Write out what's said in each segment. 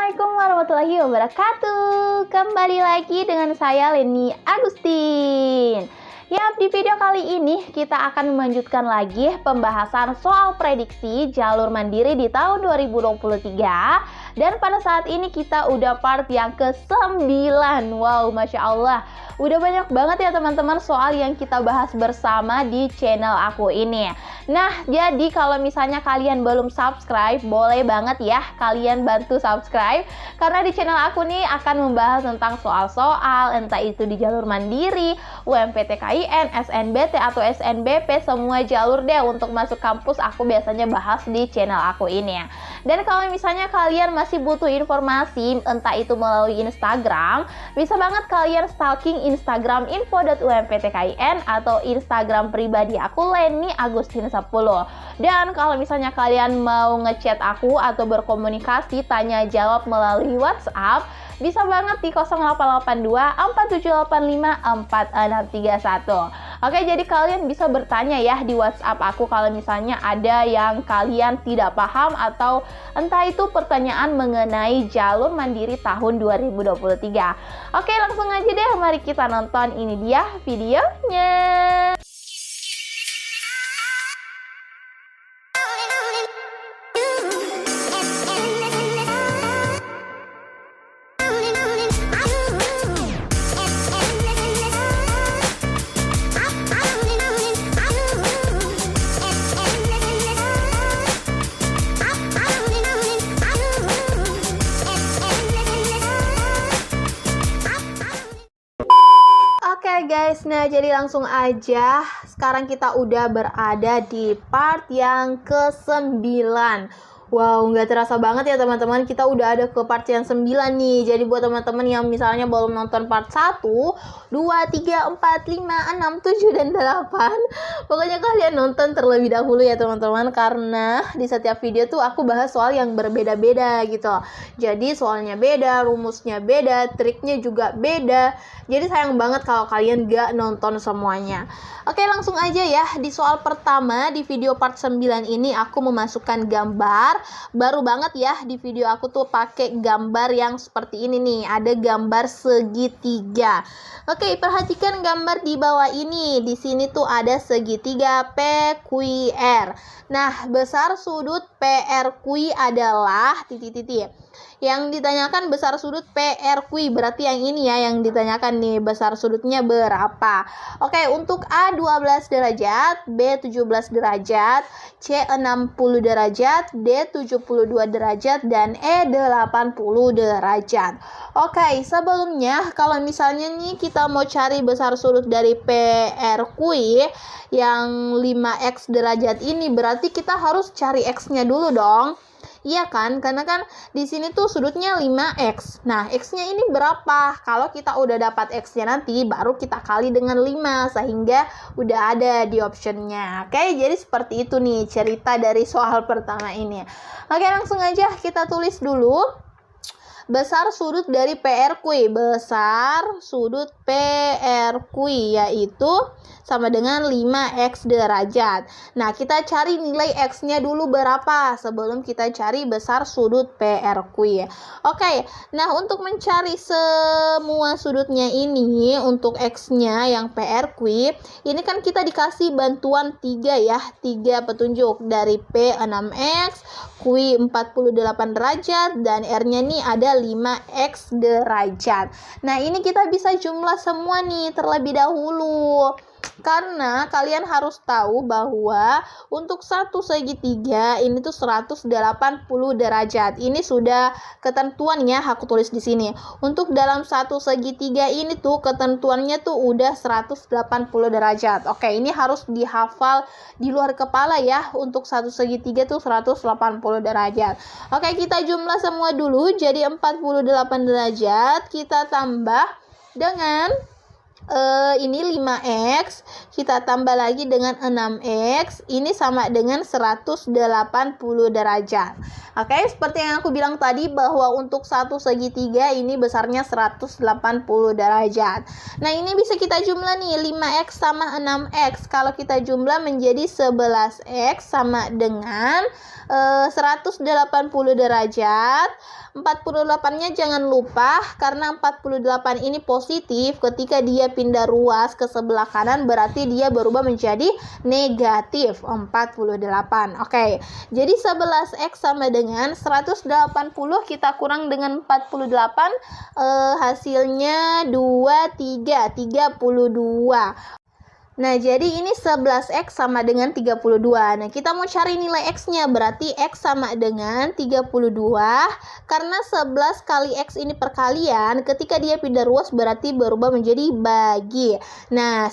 Assalamualaikum warahmatullahi wabarakatuh. Kembali lagi dengan saya Leni Agustin. Ya, di video kali ini kita akan melanjutkan lagi pembahasan soal prediksi jalur mandiri di tahun 2023. Dan pada saat ini kita udah part yang ke-9. Wow, Masya Allah. Udah banyak banget ya teman-teman soal yang kita bahas bersama di channel aku ini. Nah, jadi kalau misalnya kalian belum subscribe, boleh banget ya kalian bantu subscribe. Karena di channel aku nih akan membahas tentang soal-soal, entah itu di jalur mandiri, UMPTKIN, SNBT atau SNBP, semua jalur deh untuk masuk kampus aku biasanya bahas di channel aku ini ya. Dan kalau misalnya kalian masih butuh informasi, entah itu melalui Instagram, bisa banget kalian stalking Instagram info.umptkin atau Instagram pribadi aku Leni Agustin 10. Dan kalau misalnya kalian mau ngechat aku atau berkomunikasi tanya jawab melalui WhatsApp, bisa banget di 0882 4785 4631. Oke, jadi kalian bisa bertanya ya di WhatsApp aku kalau misalnya ada yang kalian tidak paham atau entah itu pertanyaan mengenai jalur mandiri tahun 2023. Oke, langsung aja deh, mari kita nonton, ini dia videonya. Oke guys, nah jadi langsung aja sekarang kita udah berada di part yang ke-9. Wow, nggak terasa banget ya teman-teman, kita udah ada ke part yang 9 nih. Jadi buat teman-teman yang misalnya belum nonton part 1, 2, 3, 4, 5, 6, 7, dan 8, pokoknya kalian nonton terlebih dahulu ya teman-teman. Karena di setiap video tuh aku bahas soal yang berbeda-beda gitu. Jadi soalnya beda, rumusnya beda, triknya juga beda. Jadi sayang banget kalau kalian gak nonton semuanya. Oke, langsung aja ya. Di soal pertama di video part 9 ini aku memasukkan gambar. Baru banget ya di video aku tuh pakai gambar yang seperti ini nih. Ada gambar segitiga. Oke, perhatikan gambar di bawah ini. Di sini tuh ada segitiga PQR. Nah, besar sudut PRQ adalah titik-titik. Yang ditanyakan besar sudut PRQ, berarti yang ini ya yang ditanyakan nih, besar sudutnya berapa. Oke, untuk A 12 derajat, B 17 derajat, C 60 derajat, D 72 derajat, dan E 80 derajat. Oke, sebelumnya kalau misalnya nih kita mau cari besar sudut dari PRQ yang 5x derajat ini, berarti kita harus cari x-nya dulu dong. Iya kan? Karena kan di sini tuh sudutnya 5x. Nah, x-nya ini berapa? Kalau kita udah dapat x-nya nanti, baru kita kali dengan 5. Sehingga udah ada di optionnya. Oke, jadi seperti itu nih cerita dari soal pertama ini. Oke, langsung aja kita tulis dulu. Besar sudut dari PRQ. Besar sudut PRQ yaitu sama dengan 5x derajat. Nah, kita cari nilai x-nya dulu berapa sebelum kita cari besar sudut PRQ. Oke, nah untuk mencari semua sudutnya ini, untuk x-nya yang PRQ, ini kan kita dikasih bantuan 3 ya, 3 petunjuk dari P 6x, Q 48 derajat, dan R-nya nih ada 5x derajat. Nah, ini kita bisa jumlah semua nih terlebih dahulu. Karena kalian harus tahu bahwa untuk satu segitiga ini tuh 180 derajat. Ini sudah ketentuannya aku tulis di sini. Untuk dalam satu segitiga ini tuh ketentuannya tuh udah 180 derajat. Oke, ini harus dihafal di luar kepala ya. Untuk satu segitiga tuh 180 derajat. Oke, kita jumlah semua dulu. Jadi 48 derajat kita tambah dengan ini 5x, kita tambah lagi dengan 6x, ini sama dengan 180 derajat. Oke, seperti yang aku bilang tadi bahwa untuk satu segitiga ini besarnya 180 derajat. Nah, ini bisa kita jumlah nih, 5x sama 6x. Kalau kita jumlah menjadi 11x sama dengan 180 derajat. 48-nya jangan lupa, karena 48 ini positif. Ketika dia pindah ruas ke sebelah kanan berarti dia berubah menjadi negatif 48. Oke, jadi 11x sama dengan 180, kita kurang dengan 48, hasilnya 32. Nah, jadi ini 11x sama dengan 32. Nah, kita mau cari nilai x-nya. Berarti x sama dengan 32. Karena 11 kali x ini perkalian, ketika dia pindah ruas berarti berubah menjadi bagi. Nah,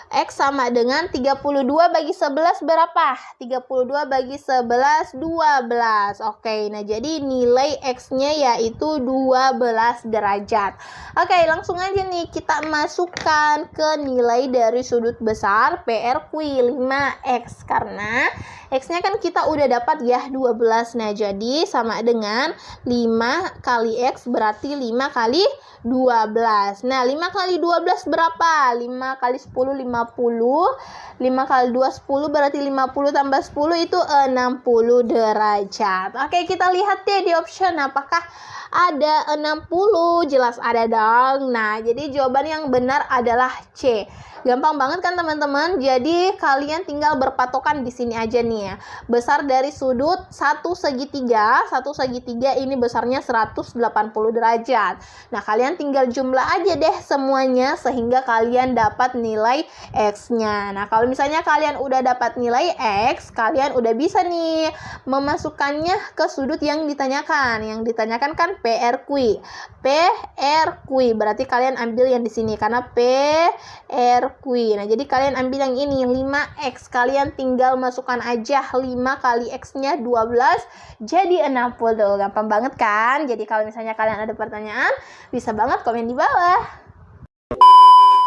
x sama dengan 32 bagi 11 berapa? 32 bagi 11, 12. Oke, nah jadi nilai x-nya yaitu 12 derajat. Oke, langsung aja nih kita masukkan ke nilai dari sudut besar PRQ 5x. Karena x-nya kan kita udah dapat ya 12. Nah, jadi sama dengan 5 kali x berarti 5 kali 12. Nah, 5 kali 12 berapa? 5 kali 10, 50. 5 kali 2, 10. Berarti 50 tambah 10 itu 60 derajat. Oke, kita lihat deh di option apakah ada 60. Jelas ada dong. Nah, jadi jawaban yang benar adalah C. Gampang banget kan teman-teman? Jadi kalian tinggal berpatokan di sini aja nih ya. Besar dari sudut satu segitiga ini besarnya 180 derajat. Nah, kalian tinggal jumlah aja deh semuanya sehingga kalian dapat nilai x-nya. Nah, kalau misalnya kalian udah dapat nilai x, kalian udah bisa nih memasukkannya ke sudut yang ditanyakan. Yang ditanyakan kan PRQ. PRQ berarti kalian ambil yang di sini karena PRQ. Nah, jadi kalian ambil yang ini 5x. Kalian tinggal masukkan aja 5 kali x-nya 12 jadi 60. Gampang banget kan? Jadi kalau misalnya kalian ada pertanyaan, bisa banget komen di bawah.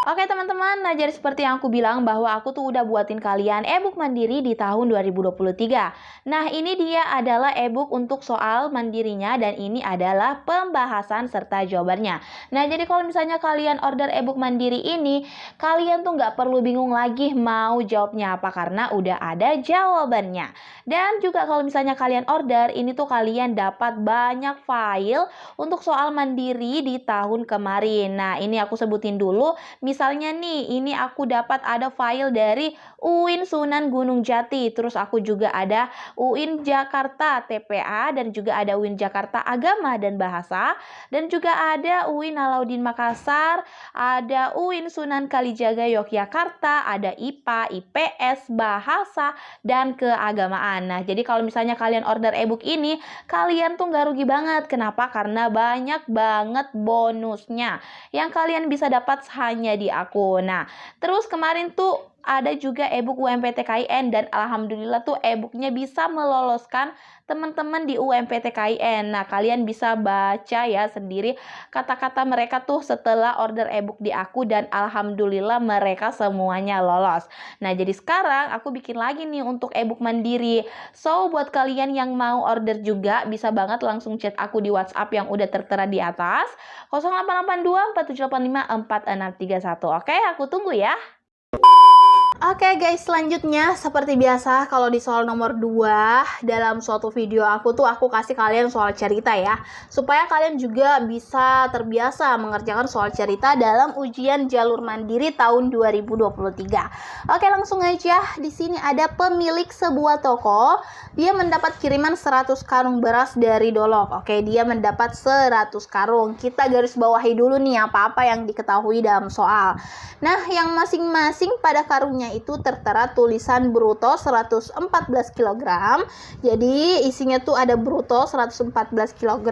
Oke teman-teman, nah jadi seperti yang aku bilang bahwa aku tuh udah buatin kalian e-book mandiri di tahun 2023. Nah, ini dia adalah e-book untuk soal mandirinya dan ini adalah pembahasan serta jawabannya. Nah, jadi kalau misalnya kalian order e-book mandiri ini, kalian tuh nggak perlu bingung lagi mau jawabnya apa karena udah ada jawabannya. Dan juga kalau misalnya kalian order, ini tuh kalian dapat banyak file untuk soal mandiri di tahun kemarin. Nah, ini aku sebutin dulu. Misalnya nih, ini aku dapat ada file dari UIN Sunan Gunung Jati. Terus aku juga ada UIN Jakarta TPA dan juga ada UIN Jakarta Agama dan Bahasa. Dan juga ada UIN Alauddin Makassar, ada UIN Sunan Kalijaga Yogyakarta, ada IPA, IPS, Bahasa, dan Keagamaan. Nah, jadi kalau misalnya kalian order e-book ini, kalian tuh nggak rugi banget. Kenapa? Karena banyak banget bonusnya yang kalian bisa dapat hanya di aku. Nah, terus kemarin tuh ada juga e-book UMPTKIN dan alhamdulillah tuh e-booknya bisa meloloskan teman-teman di UMPTKIN. Nah, kalian bisa baca ya sendiri kata-kata mereka tuh setelah order e-book di aku dan alhamdulillah mereka semuanya lolos. Nah, jadi sekarang aku bikin lagi nih untuk e-book mandiri. So, buat kalian yang mau order juga bisa banget langsung chat aku di WhatsApp yang udah tertera di atas 0882 4785 4631. Oke, aku tunggu ya. Oke guys, selanjutnya seperti biasa kalau di soal nomor 2 dalam suatu video aku kasih kalian soal cerita ya, supaya kalian juga bisa terbiasa mengerjakan soal cerita dalam ujian jalur mandiri tahun 2023. Oke, langsung aja. Di sini ada pemilik sebuah toko, dia mendapat kiriman 100 karung beras dari Dolok. Oke, dia mendapat 100 karung. Kita garis bawahi dulu nih apa-apa yang diketahui dalam soal. Nah, yang masing-masing pada karungnya itu tertera tulisan bruto 114 kg. Jadi isinya tuh ada bruto 114 kg,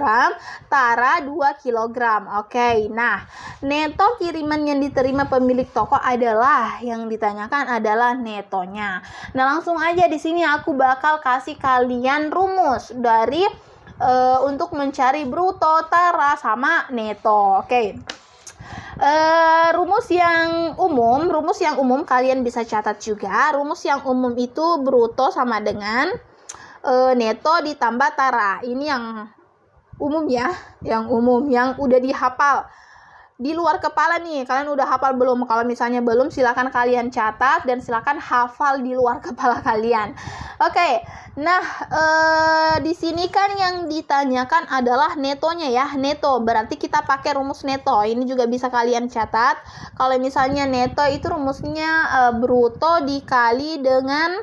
tara 2 kg. Oke, nah neto kiriman yang diterima pemilik toko adalah, yang ditanyakan adalah netonya. Nah, langsung aja di sini aku bakal kasih kalian rumus dari untuk mencari bruto, tara, sama neto. Oke. Rumus yang umum kalian bisa catat juga. Rumus yang umum itu bruto sama dengan neto ditambah tara. Ini yang umum ya, yang udah dihafal di luar kepala nih. Kalian udah hafal belum? Kalau misalnya belum, silakan kalian catat dan silakan hafal di luar kepala kalian. Oke. Nah, di sini kan yang ditanyakan adalah netonya ya. Neto berarti kita pakai rumus neto. Ini juga bisa kalian catat. Kalau misalnya neto itu rumusnya bruto dikali dengan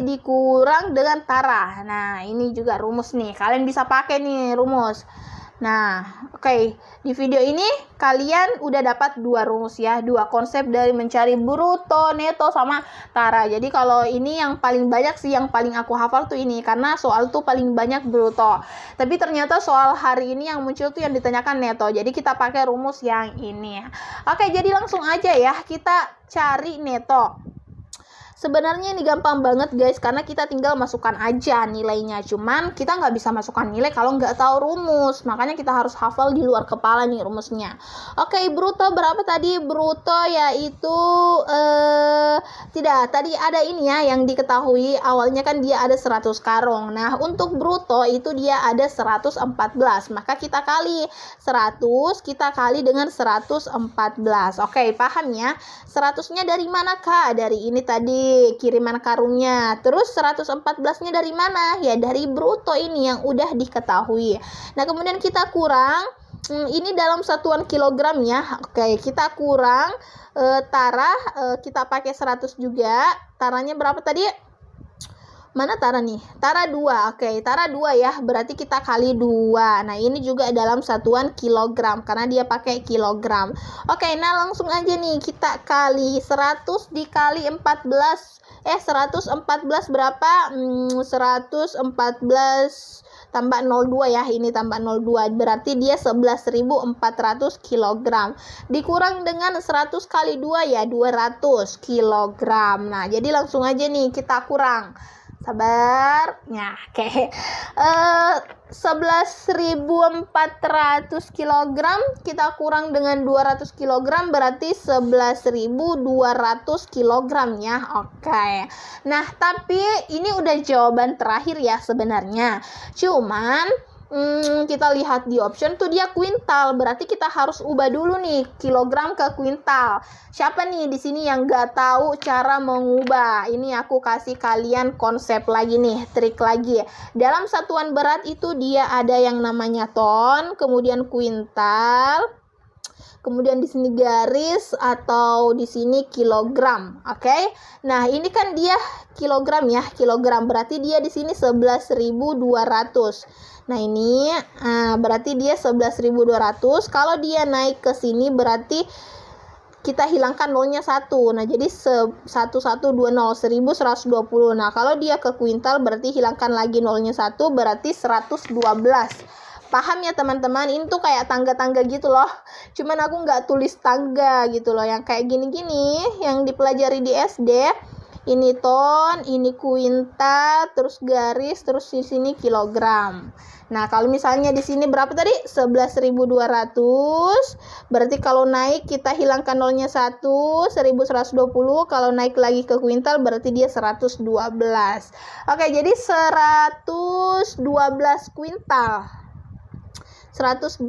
dikurang dengan tara. Nah, ini juga rumus nih. Kalian bisa pakai nih rumus. Nah, oke. Di video ini kalian udah dapat dua rumus ya, dua konsep dari mencari bruto, neto, sama tara. Jadi kalau ini yang paling banyak sih, yang paling aku hafal tuh ini, karena soal tuh paling banyak bruto. Tapi ternyata soal hari ini yang muncul tuh yang ditanyakan neto. Jadi kita pakai rumus yang ini. Oke, jadi langsung aja ya kita cari neto. Sebenarnya ini gampang banget guys, karena kita tinggal masukkan aja nilainya. Cuman kita nggak bisa masukkan nilai kalau nggak tahu rumus. Makanya kita harus hafal di luar kepala nih rumusnya. Oke, bruto berapa tadi? Bruto yaitu tidak, tadi ada ini ya yang diketahui. Awalnya kan dia ada 100 karung. Nah, untuk bruto itu dia ada 114. Maka kita kali 100, kita kali dengan 114. Oke, paham ya? 100-nya dari mana Kak? Dari ini tadi, kiriman karungnya. Terus 114-nya dari mana? Ya dari bruto ini yang udah diketahui. Nah, kemudian kita kurang, ini dalam satuan kilogram ya. Oke, kita kurang tara, kita pakai 100 juga. Taranya berapa tadi? Mana tara nih? Tara 2. Oke, tara 2 ya. Berarti kita kali 2. Nah, ini juga dalam satuan kilogram karena dia pakai kilogram. Oke, nah langsung aja nih kita kali 100 dikali 14. 114 berapa? 114 tambah 02 ya. Ini tambah 02. Berarti dia 11.400 kilogram. Dikurang dengan 100 kali 2 ya 200 kilogram. Nah, jadi langsung aja nih kita kurang. Sabar. Nah, oke. 11.400 kilogram kita kurang dengan 200 kilogram berarti 11.200 kilogram ya. Oke. Nah, tapi ini udah jawaban terakhir ya sebenarnya. Cuman kita lihat di option tuh dia kuintal, berarti kita harus ubah dulu nih kilogram ke kuintal. Siapa nih di sini yang nggak tahu cara mengubah? Ini aku kasih kalian konsep lagi nih, trik lagi. Dalam satuan berat itu dia ada yang namanya ton, kemudian kuintal, kemudian di sini garis atau di sini kilogram. Oke. Nah, ini kan dia kilogram ya, kilogram. Berarti dia di sini 11.200. Nah, ini berarti dia 11.200. Kalau dia naik ke sini berarti kita hilangkan nolnya 1. Nah, jadi 1120, 1120. Nah, kalau dia ke kuintal berarti hilangkan lagi nolnya 1, berarti 112. Paham ya teman-teman? Ini tuh kayak tangga-tangga gitu loh. Cuman aku nggak tulis tangga gitu loh. Yang kayak gini-gini, yang dipelajari di SD. Ini ton, ini kuintal, terus garis, terus di sini kilogram. Nah, kalau misalnya di sini berapa tadi? 11.200. Berarti kalau naik kita hilangkan nolnya 1, 1120. Kalau naik lagi ke kuintal berarti dia 112. Oke, jadi 112 kuintal. 112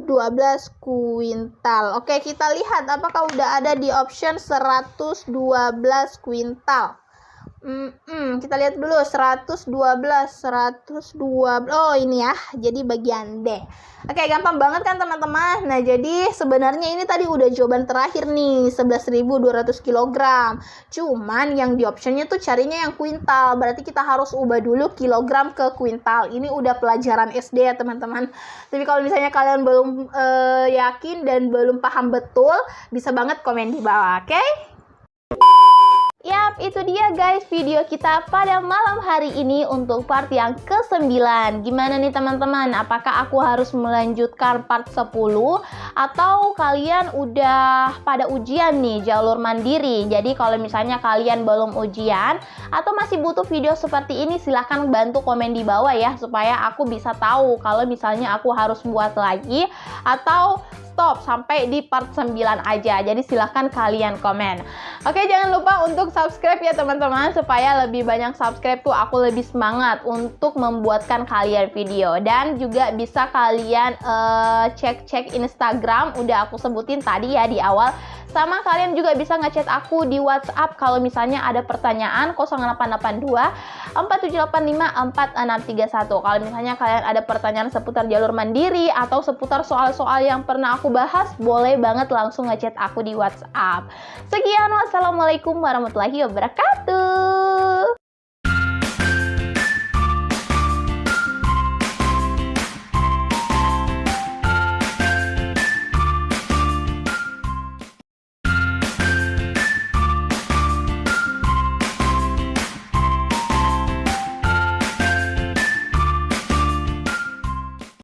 kuintal. Oke, kita lihat apakah udah ada di option 112 kuintal. Kita lihat dulu 112. Oh, ini ya. Jadi bagian D. Oke, gampang banget kan teman-teman? Nah, jadi sebenarnya ini tadi udah jawaban terakhir nih, 11.200 kilogram. Cuman yang di optionnya tuh carinya yang kuintal. Berarti kita harus ubah dulu kilogram ke kuintal. Ini udah pelajaran SD ya teman-teman. Tapi kalau misalnya kalian belum yakin dan belum paham betul, bisa banget komen di bawah, oke? Yap, itu dia guys video kita pada malam hari ini untuk part yang ke-9. Gimana nih teman-teman? Apakah aku harus melanjutkan part 10? Atau kalian udah pada ujian nih jalur mandiri? Jadi kalau misalnya kalian belum ujian atau masih butuh video seperti ini, silahkan bantu komen di bawah ya, supaya aku bisa tahu kalau misalnya aku harus buat lagi atau stop sampai di part 9 aja. Jadi silahkan kalian komen. Oke, jangan lupa untuk subscribe ya teman-teman, supaya lebih banyak subscribe tuh aku lebih semangat untuk membuatkan kalian video. Dan juga bisa kalian cek Instagram, udah aku sebutin tadi ya di awal. Sama kalian juga bisa ngechat aku di WhatsApp kalau misalnya ada pertanyaan 0882 4785 4631. Kalau misalnya kalian ada pertanyaan seputar jalur mandiri atau seputar soal-soal yang pernah aku bahas, boleh banget langsung ngechat aku di WhatsApp. Sekian, wassalamualaikum warahmatullahi wabarakatuh.